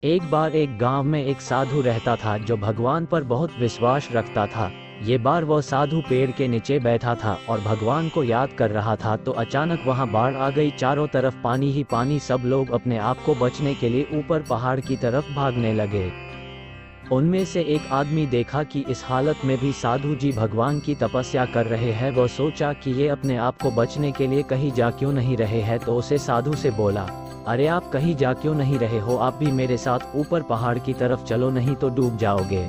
एक बार एक गांव में एक साधु रहता था जो भगवान पर बहुत विश्वास रखता था। ये बार वह साधु पेड़ के नीचे बैठा था और भगवान को याद कर रहा था तो अचानक वहां बाढ़ आ गई। चारों तरफ पानी ही पानी। सब लोग अपने आप को बचने के लिए ऊपर पहाड़ की तरफ भागने लगे। उनमें से एक आदमी देखा कि इस हालत में भी साधु जी भगवान की तपस्या कर रहे हैं। वह सोचा कि ये अपने आप को बचने के लिए कहीं जा क्यों नहीं रहे हैं, तो उसे साधु से बोला, अरे आप कहीं जा क्यों नहीं रहे हो, आप भी मेरे साथ ऊपर पहाड़ की तरफ चलो, नहीं तो डूब जाओगे।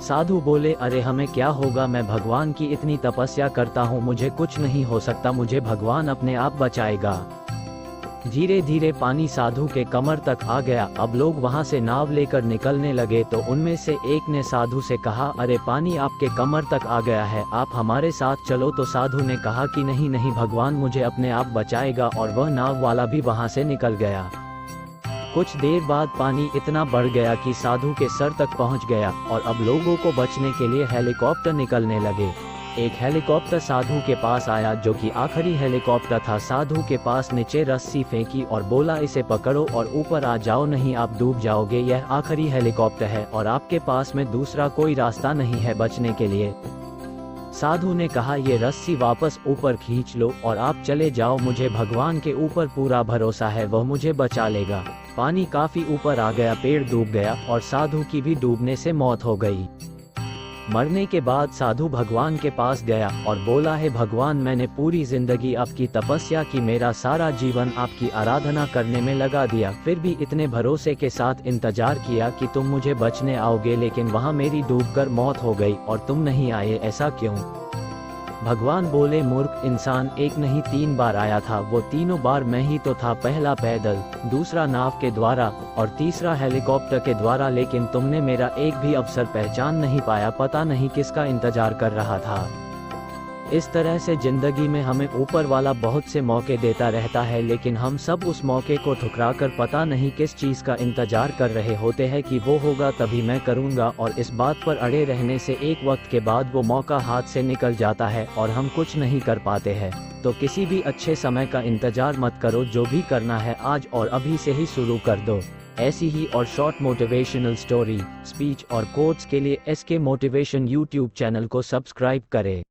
साधु बोले, अरे हमें क्या होगा, मैं भगवान की इतनी तपस्या करता हूँ, मुझे कुछ नहीं हो सकता, मुझे भगवान अपने आप बचाएगा। धीरे धीरे पानी साधु के कमर तक आ गया। अब लोग वहां से नाव लेकर निकलने लगे तो उनमें से एक ने साधु से कहा, अरे पानी आपके कमर तक आ गया है, आप हमारे साथ चलो। तो साधु ने कहा कि नहीं नहीं, भगवान मुझे अपने आप बचाएगा, और वह नाव वाला भी वहां से निकल गया। कुछ देर बाद पानी इतना बढ़ गया कि साधु के सर तक पहुंच गया और अब लोगों को बचने के लिए हेलीकॉप्टर निकलने लगे। एक हेलीकॉप्टर साधु के पास आया जो कि आखिरी हेलीकॉप्टर था। साधु के पास नीचे रस्सी फेंकी और बोला, इसे पकड़ो और ऊपर आ जाओ, नहीं आप डूब जाओगे, यह आखिरी हेलीकॉप्टर है और आपके पास में दूसरा कोई रास्ता नहीं है बचने के लिए। साधु ने कहा, ये रस्सी वापस ऊपर खींच लो और आप चले जाओ, मुझे भगवान के ऊपर पूरा भरोसा है, वह मुझे बचा लेगा। पानी काफी ऊपर आ गया, पेड़ डूब गया और साधु की भी डूबने से मौत हो गई। मरने के बाद साधु भगवान के पास गया और बोला, है भगवान, मैंने पूरी जिंदगी आपकी तपस्या की, मेरा सारा जीवन आपकी आराधना करने में लगा दिया, फिर भी इतने भरोसे के साथ इंतजार किया कि तुम मुझे बचने आओगे, लेकिन वहां मेरी डूबकर मौत हो गई और तुम नहीं आए, ऐसा क्यों? भगवान बोले, मूर्ख इंसान, एक नहीं 3 बार आया था, वो तीनों बार मैं ही तो था, पहला पैदल, दूसरा नाव के द्वारा और तीसरा हेलीकॉप्टर के द्वारा, लेकिन तुमने मेरा एक भी अवसर पहचान नहीं पाया, पता नहीं किसका इंतजार कर रहा था। इस तरह से जिंदगी में हमें ऊपर वाला बहुत से मौके देता रहता है, लेकिन हम सब उस मौके को ठुकराकर पता नहीं किस चीज़ का इंतजार कर रहे होते हैं कि वो होगा तभी मैं करूँगा, और इस बात पर अड़े रहने से एक वक्त के बाद वो मौका हाथ से निकल जाता है और हम कुछ नहीं कर पाते हैं। तो किसी भी अच्छे समय का इंतजार मत करो, जो भी करना है आज और अभी से ही शुरू कर दो। ऐसी ही और शॉर्ट मोटिवेशनल स्टोरी, स्पीच और कोट्स के लिए SK मोटिवेशन YouTube चैनल को सब्सक्राइब करें।